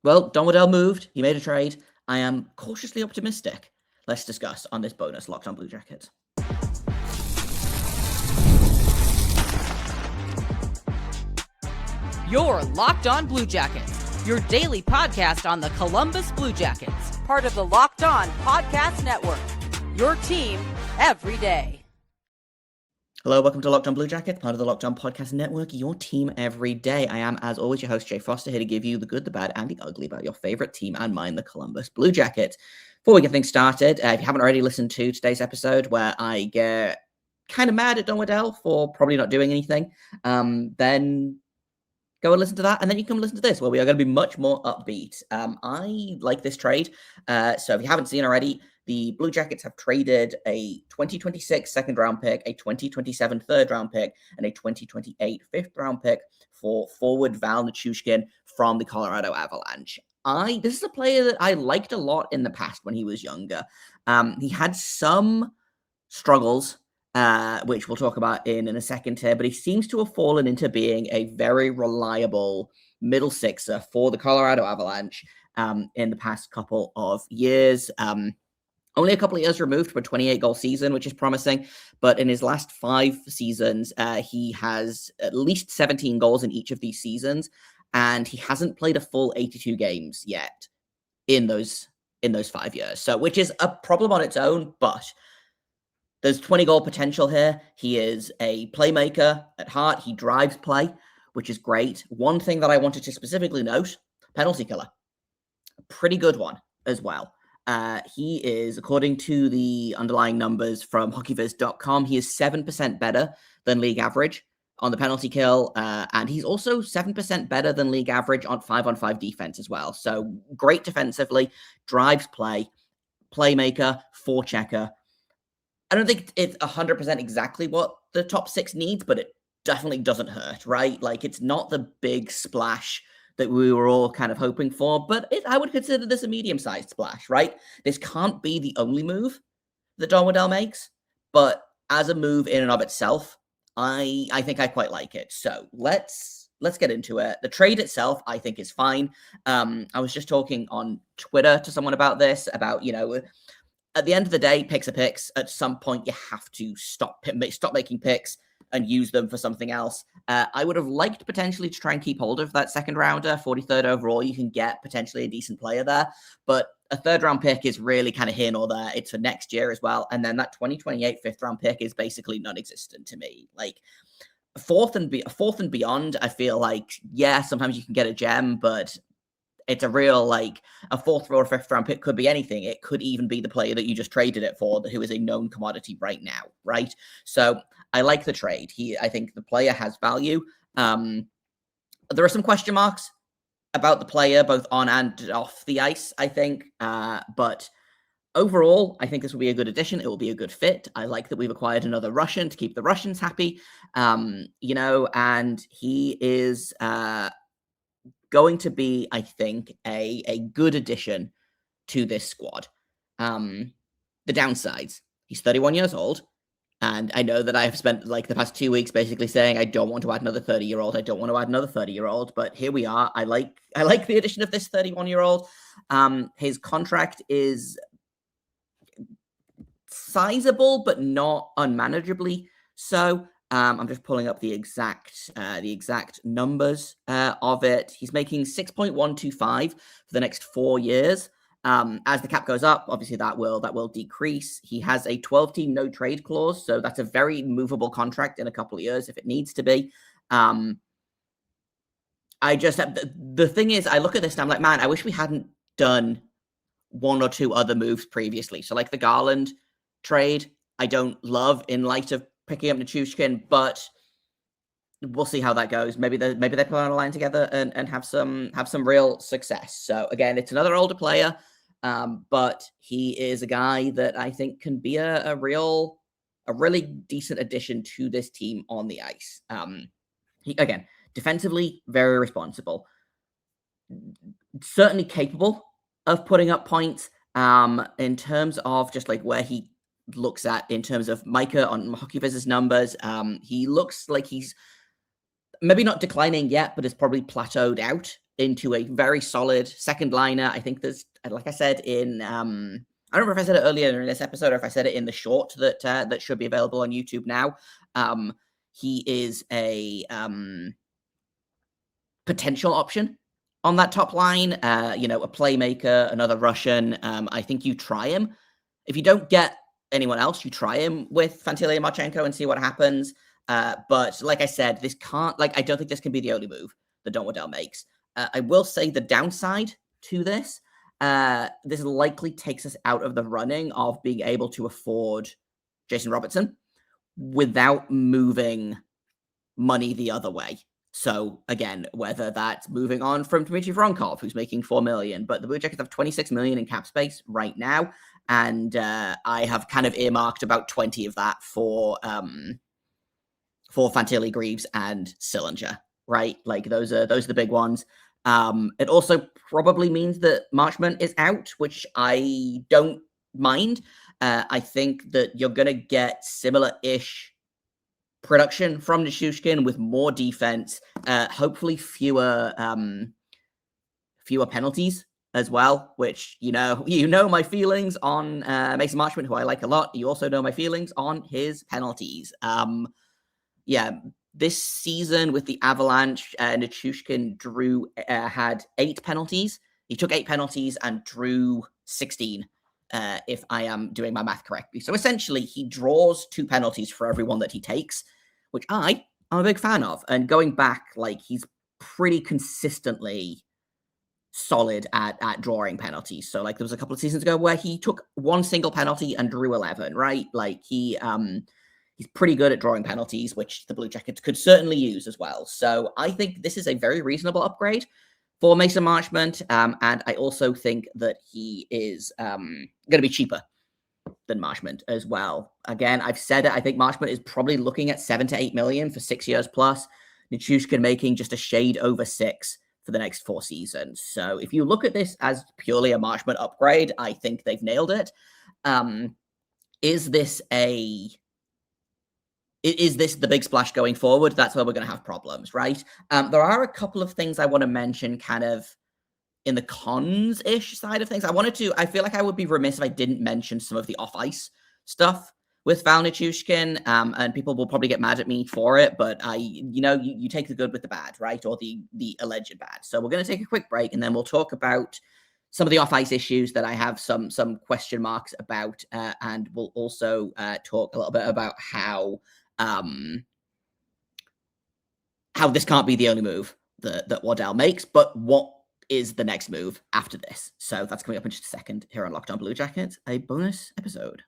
Well, Don Waddell moved. He made a trade. I am cautiously optimistic. Let's discuss on this bonus Locked On Blue Jackets. You're Locked On Blue Jackets, your daily podcast on the Columbus Blue Jackets, part of the Locked On Podcast Network, your team every day. Hello, welcome to Locked On Blue Jackets, part of the Locked On Podcast Network, your team every day. I am, as always, your host, Jay Foster, here to give you the good, the bad, and the ugly about your favorite team and mine, the Columbus Blue Jackets. Before we get things started, if you haven't already listened to today's episode where I get kind of mad at Don Waddell for probably not doing anything, then go and listen to that, and then you can listen to this, where we are going to be much more upbeat. I like this trade, so if you haven't seen already, the Blue Jackets have traded a 2026 second-round pick, a 2027 third-round pick, and a 2028 fifth-round pick for forward Valeri Nichushkin from the Colorado Avalanche. This is a player that I liked a lot in the past when he was younger. He had some struggles, which we'll talk about in a second here, but he seems to have fallen into being a very reliable middle sixer for the Colorado Avalanche in the past couple of years. Only a couple of years removed from a 28-goal season, which is promising. But in his last 5 seasons, he has at least 17 goals in each of these seasons, and he hasn't played a full 82 games yet in those 5 years. So, which is a problem on its own, but there's 20-goal potential here. He is a playmaker at heart. He drives play, which is great. One thing that I wanted to specifically note, penalty killer. A pretty good one as well. He is, according to the underlying numbers from hockeyviz.com, he is 7% better than league average on the penalty kill, and he's also 7% better than league average on 5-on-5 defense as well. So great defensively, drives play, playmaker, forechecker. I don't think it's 100% exactly what the top 6 needs, but it definitely doesn't hurt, right? Like, it's not the big splash that we were all kind of hoping for, but I would consider this a medium-sized splash, right? This can't be the only move that Don Waddell makes, but as a move in and of itself, I think I quite like it. So let's get into it. The trade itself, I think, is fine. I was just talking on Twitter to someone about this, about, at the end of the day, picks are picks. At some point, you have to stop making picks and use them for something else. I would have liked potentially to try and keep hold of that second rounder, 43rd overall. You can get potentially a decent player there, but a third round pick is really kind of here nor there. It's for next year as well. And then that 2028 fifth round pick is basically non-existent to me. Like fourth and beyond, I feel like, yeah, sometimes you can get a gem, but it's a real, like, a fourth or fifth round pick could be anything. It could even be the player that you just traded it for, who is a known commodity right now, right? So I like the trade. I think the player has value. There are some question marks about the player, both on and off the ice, I think. But overall, I think this will be a good addition. It will be a good fit. I like that we've acquired another Russian to keep the Russians happy, and he is going to be, I think, a good addition to this squad. The downsides, he's 31 years old, and I know that I have spent like the past 2 weeks basically saying I don't want to add another 30-year-old. I don't want to add another 30-year-old, but here we are. I like the addition of this 31-year-old. His contract is sizable, but not unmanageably so. I'm just pulling up the exact numbers of it. He's making 6.125 for the next 4 years. As the cap goes up, obviously that will decrease. He has a 12-team no trade clause, so that's a very movable contract in a couple of years if it needs to be. I just have the thing is, I look at this and I'm like, man, I wish we hadn't done one or two other moves previously. So like the Garland trade, I don't love in light of picking up Nichushkin, but we'll see how that goes. Maybe they put on a line together and have some real success. So again, it's another older player, but he is a guy that I think can be a really decent addition to this team on the ice. He, again, defensively, very responsible, certainly capable of putting up points. In terms of just like where he looks at in terms of Micah on HockeyViz's numbers, he looks like he's maybe not declining yet, but is probably plateaued out into a very solid second liner. I think there's, like I said in, I don't remember if I said it earlier in this episode or if I said it in the short that should be available on YouTube now. He is a potential option on that top line. A playmaker, another Russian. I think you try him. If you don't get anyone else, you try him with Fantilli and Marchenko and see what happens. But like I said, I don't think this can be the only move that Don Waddell makes. I will say the downside to this, this likely takes us out of the running of being able to afford Jason Robertson without moving money the other way. So again, whether that's moving on from Dmitry Voronkov, who's making $4 million, but the Blue Jackets have $26 million in cap space right now, and I have kind of earmarked about 20 of that for Fantilli, Greaves, and Sillinger, right? Like those are the big ones. It also probably means that Marchment is out, which I don't mind. I think that you're going to get similar-ish production from Nichushkin with more defense, hopefully fewer penalties as well, which, you know my feelings on Mason Marchment, who I like a lot. You also know my feelings on his penalties. This season with the Avalanche, Nichushkin had 8 penalties. He took 8 penalties and drew 16, if I am doing my math correctly. So essentially, he draws 2 penalties for every one that he takes, which I'm a big fan of. And going back, he's pretty consistently solid at drawing penalties. So there was a couple of seasons ago where he took 1 single penalty and drew 11, right? He's pretty good at drawing penalties, which the Blue Jackets could certainly use as well. So I think this is a very reasonable upgrade for Mason Marchment. And I also think that he is going to be cheaper than Marchment as well. Again, I've said it. I think Marchment is probably looking at $7 to $8 million for 6 years plus. Nichushkin making just a shade over 6 for the next 4 seasons. So if you look at this as purely a Marchment upgrade, I think they've nailed it. Is this the big splash going forward? That's where we're going to have problems, right? There are a couple of things I want to mention kind of in the cons-ish side of things. I feel like I would be remiss if I didn't mention some of the off-ice stuff with Val Nichushkin, and people will probably get mad at me for it, but you take the good with the bad, right? Or the alleged bad. So we're going to take a quick break, and then we'll talk about some of the off-ice issues that I have some question marks about, and we'll also talk a little bit about how this can't be the only move that Waddell makes, but what is the next move after this. So that's coming up in just a second here on Locked On Blue Jackets, a bonus episode.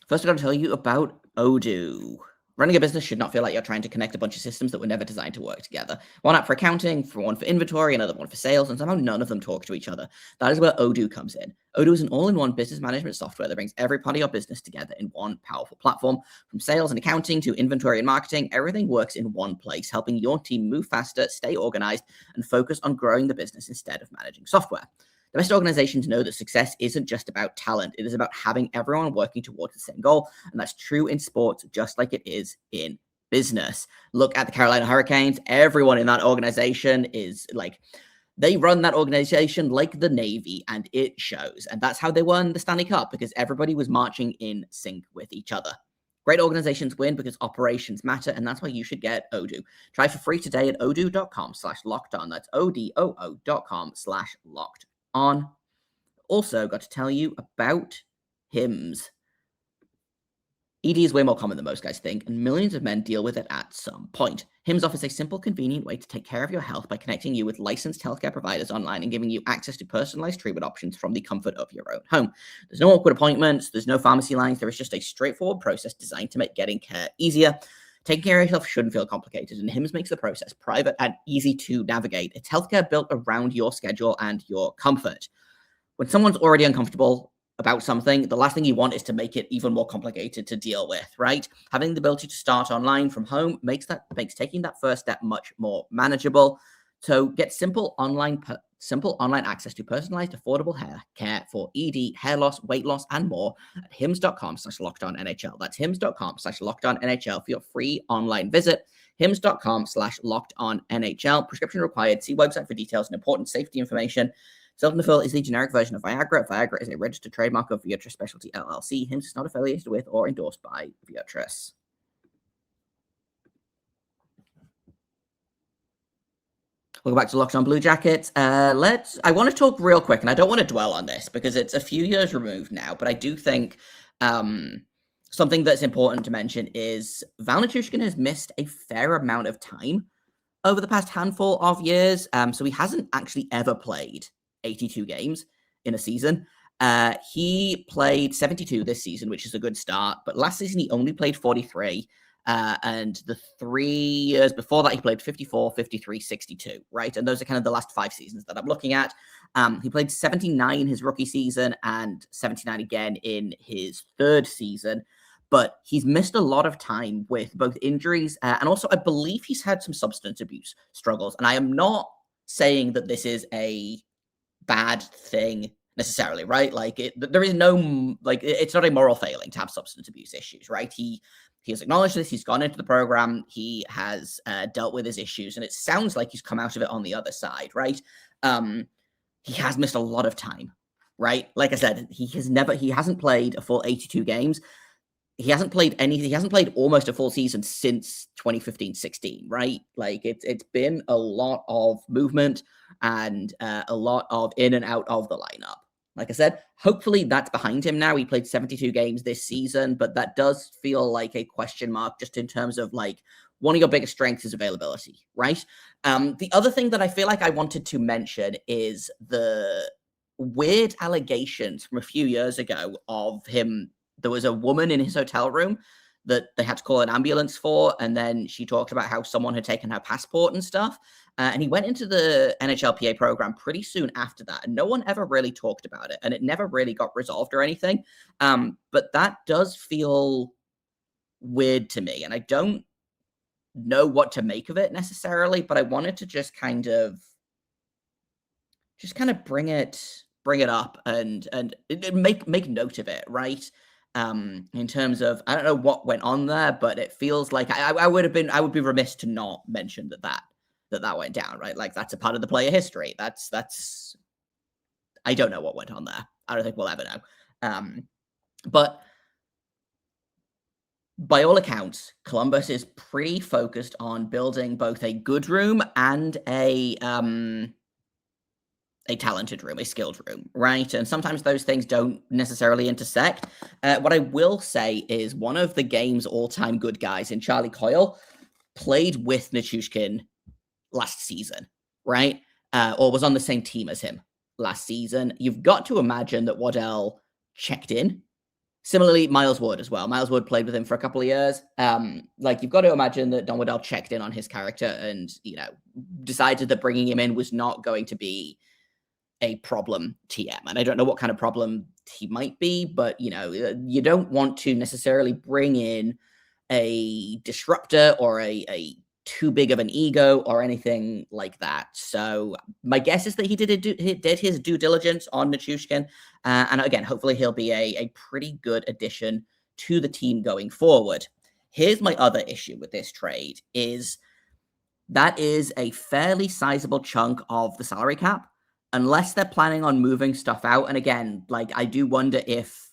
First, I've got to tell you about Odoo. Running a business should not feel like you're trying to connect a bunch of systems that were never designed to work together. One app for accounting, one for inventory, another one for sales, and somehow none of them talk to each other. That is where Odoo comes in. Odoo is an all-in-one business management software that brings every part of your business together in one powerful platform. From sales and accounting to inventory and marketing, everything works in one place, helping your team move faster, stay organized, and focus on growing the business instead of managing software. The best organizations know that success isn't just about talent. It is about having everyone working towards the same goal. And that's true in sports, just like it is in business. Look at the Carolina Hurricanes. Everyone in that organization is they run that organization like the Navy, and it shows. And that's how they won the Stanley Cup, because everybody was marching in sync with each other. Great organizations win because operations matter, and that's why you should get Odoo. Try for free today at odoo.com/lockedon. That's odoo.com/locked on. Also, got to tell you about HIMS. ED is way more common than most guys think, and millions of men deal with it at some point. HIMS offers a simple, convenient way to take care of your health by connecting you with licensed healthcare providers online and giving you access to personalized treatment options from the comfort of your own home. There's no awkward appointments, there's no pharmacy lines, there is just a straightforward process designed to make getting care easier. Taking care of yourself shouldn't feel complicated, and HIMS makes the process private and easy to navigate. It's healthcare built around your schedule and your comfort. When someone's already uncomfortable about something, the last thing you want is to make it even more complicated to deal with, right? Having the ability to start online from home makes taking that first step much more manageable. So get simple online access to personalized, affordable hair care for ED, hair loss, weight loss, and more at hims.com/lockedonnhl. That's hims.com/lockedonnhl for your free online visit. hims.com/lockedonnhl. Prescription required. See website for details and important safety information. Sildenafil is the generic version of Viagra. Viagra is a registered trademark of Viatris Specialty LLC. Hims is not affiliated with or endorsed by Viatris. Welcome back to Locked On Blue Jackets. I want to talk real quick, and I don't want to dwell on this because it's a few years removed now, but I do think something that's important to mention is Valeri Nichushkin has missed a fair amount of time over the past handful of years. So he hasn't actually ever played 82 games in a season. He played 72 this season, which is a good start, but last season he only played 43. And the 3 years before that, he played 54, 53, 62, right? And those are kind of the last 5 seasons that I'm looking at. He played 79 his rookie season and 79 again in his 3rd season. But he's missed a lot of time with both injuries and also I believe he's had some substance abuse struggles. And I am not saying that this is a bad thing necessarily, right? Like there is no, like, it's not a moral failing to have substance abuse issues, right? He has acknowledged this. He's gone into the program. He has dealt with his issues, and it sounds like he's come out of it on the other side, right? He has missed a lot of time, right? Like I said, he hasn't played a full 82 games. He hasn't played almost a full season since 2015-16, right? Like it's been a lot of movement and a lot of in and out of the lineup. Like I said, hopefully that's behind him now. He played 72 games this season, but that does feel like a question mark just in terms of like one of your biggest strengths is availability, right? The other thing that I feel like I wanted to mention is the weird allegations from a few years ago of him. There was a woman in his hotel room that they had to call an ambulance for, and then she talked about how someone had taken her passport and stuff. And he went into the NHLPA program pretty soon after that, and no one ever really talked about it, and it never really got resolved or anything. But that does feel weird to me, and I don't know what to make of it necessarily, but I wanted to just kind of bring it up and make note of it, right? In terms of, I don't know what went on there, but it feels like I would be remiss to not mention that went down, right? Like that's a part of the player history. That's I don't know what went on there. I don't think we'll ever know. But by all accounts, Columbus is pretty focused on building both a good room and a talented room, a skilled room, right? And sometimes those things don't necessarily intersect. What I will say is one of the game's all-time good guys in Charlie Coyle played with Nichushkin last season, right? Or was on the same team as him last season. You've got to imagine that Waddell checked in. Similarly, Miles Wood as well. Miles Wood played with him for a couple of years. Like you've got to imagine that Don Waddell checked in on his character and, decided that bringing him in was not going to be a problem TM. And I don't know what kind of problem he might be, but you don't want to necessarily bring in a disruptor or a too big of an ego or anything like that. So my guess is that he did his due diligence on Nichushkin. And again, hopefully he'll be a pretty good addition to the team going forward. Here's my other issue with this trade is that is a fairly sizable chunk of the salary cap, unless they're planning on moving stuff out. And again, like I do wonder if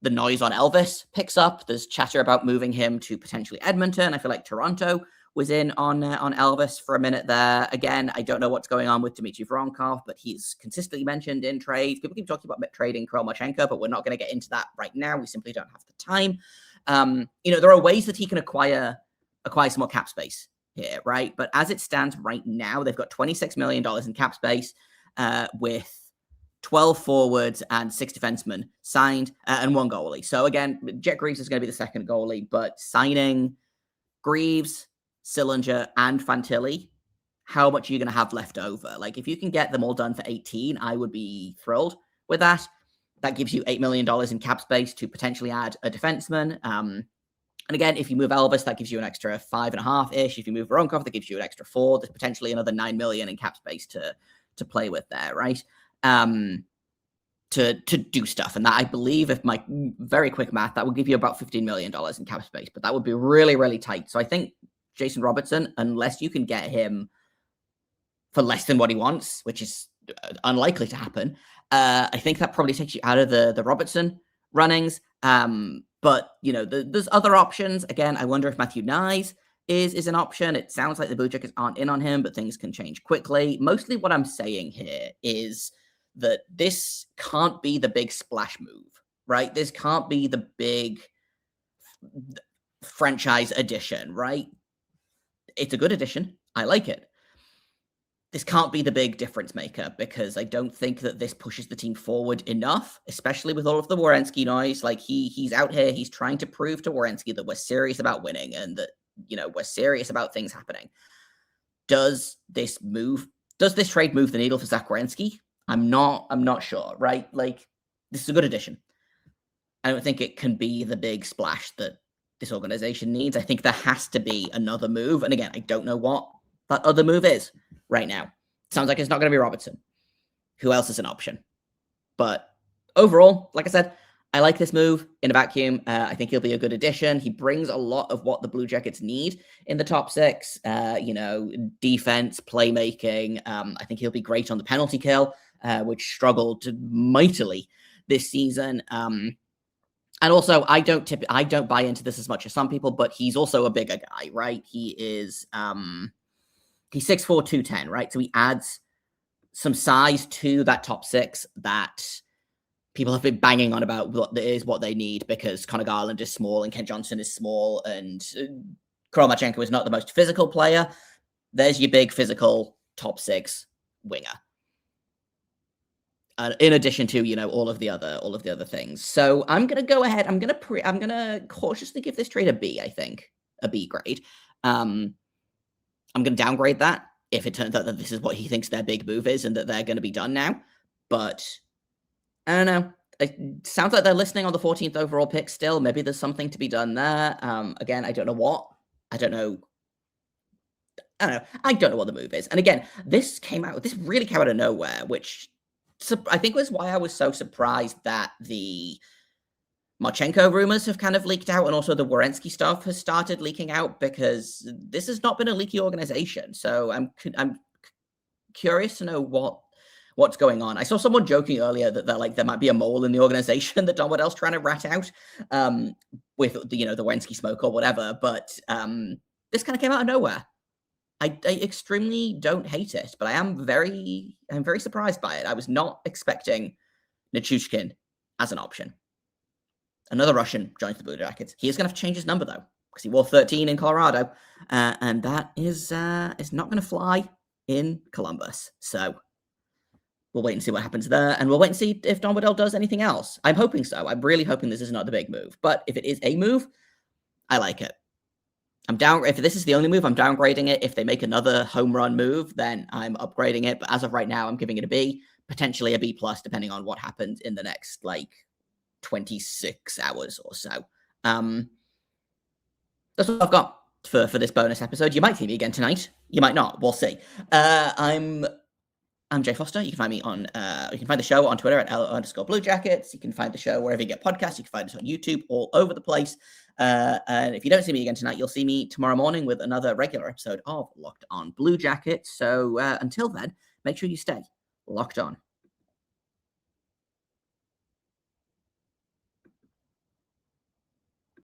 the noise on Elvis picks up. There's chatter about moving him to potentially Edmonton. I feel like Toronto was in on Elvis for a minute there. Again, I don't know what's going on with Dmitry Voronkov, but he's consistently mentioned in trades. People keep talking about trading Kromachenko, but we're not going to get into that right now. We simply don't have the time. There are ways that he can acquire some more cap space here, right? But as it stands right now, they've got $26 million in cap space with 12 forwards and 6 defensemen signed and 1 goalie. So again, Jet Greaves is going to be the second goalie, but signing Greaves, Sillinger, and Fantilli, how much are you going to have left over? Like, if you can get them all done for 18, I would be thrilled with that. That gives you $8 million in cap space to potentially add a defenseman. And again, if you move Elvis, that gives you an extra 5.5-ish. If you move Voronkov, that gives you an extra 4. There's potentially another $9 million in cap space to play with there, right? To do stuff. And that, I believe, if my very quick math, that would give you about $15 million in cap space, but that would be really, really tight. So I think Jason Robertson, unless you can get him for less than what he wants, which is unlikely to happen. I think that probably takes you out of the Robertson runnings. But there's other options. Again, I wonder if Matthew Nyes is an option. It sounds like the Blue Jackets aren't in on him, but things can change quickly. Mostly what I'm saying here is that this can't be the big splash move, right? This can't be the big franchise addition, right? It's a good addition. I like it. This can't be the big difference maker because I don't think that this pushes the team forward enough, especially with all of the Werenski noise. Like he's out here, he's trying to prove to Werenski that we're serious about winning and that, we're serious about things happening. Does this trade move the needle for Zach Werenski? I'm not sure, right? Like, this is a good addition. I don't think it can be the big splash that this organization needs. I think there has to be another move. And again, I don't know what that other move is right now. Sounds like it's not going to be Robertson. Who else is an option? But overall, like I said, I like this move in a vacuum. I think he'll be a good addition. He brings a lot of what the Blue Jackets need in the top six, defense, playmaking. I think he'll be great on the penalty kill, which struggled mightily this season. And also, I don't buy into this as much as some people, but he's also a bigger guy, right? He is he's 6'4", 210, right? So he adds some size to that top six that people have been banging on about what they need because Connor Garland is small and Kent Johnson is small and Kromachenko is not the most physical player. There's your big physical top six winger. In addition to, all of the other things. So I'm going to go ahead. I'm going to cautiously give this trade a B, I think. A B grade. I'm going to downgrade that if it turns out that this is what he thinks their big move is and that they're going to be done now. But I don't know. It sounds like they're listening on the 14th overall pick still. Maybe there's something to be done there. Again, I don't know what. I don't know what the move is. And again, this really came out of nowhere, which I think was why I was so surprised that the Marchenko rumors have kind of leaked out and also the Werenski stuff has started leaking out because this has not been a leaky organization. So I'm curious to know what's going on. I saw someone joking earlier that there might be a mole in the organization that Don Waddell's trying to rat out with the Werenski smoke or whatever. But this kind of came out of nowhere. I extremely don't hate it, but I'm very surprised by it. I was not expecting Nichushkin as an option. Another Russian joins the Blue Jackets. He is going to have to change his number though, because he wore 13 in Colorado, and that is not going to fly in Columbus. So we'll wait and see what happens there, and we'll wait and see if Don Waddell does anything else. I'm hoping so. I'm really hoping this is not the big move, but if it is a move, I like it. If this is the only move, I'm downgrading it. If they make another home run move, then I'm upgrading it. But as of right now, I'm giving it a B, potentially a B+, depending on what happens in the next 26 hours or so. That's what I've got for this bonus episode. You might see me again tonight. You might not. We'll see. I'm Jay Foster. You can find me on, you can find the show on Twitter at @L_Blue Jackets. You can find the show wherever you get podcasts. You can find us on YouTube, all over the place. And if you don't see me again tonight, you'll see me tomorrow morning with another regular episode of Locked On Blue Jackets. So until then, make sure you stay locked on.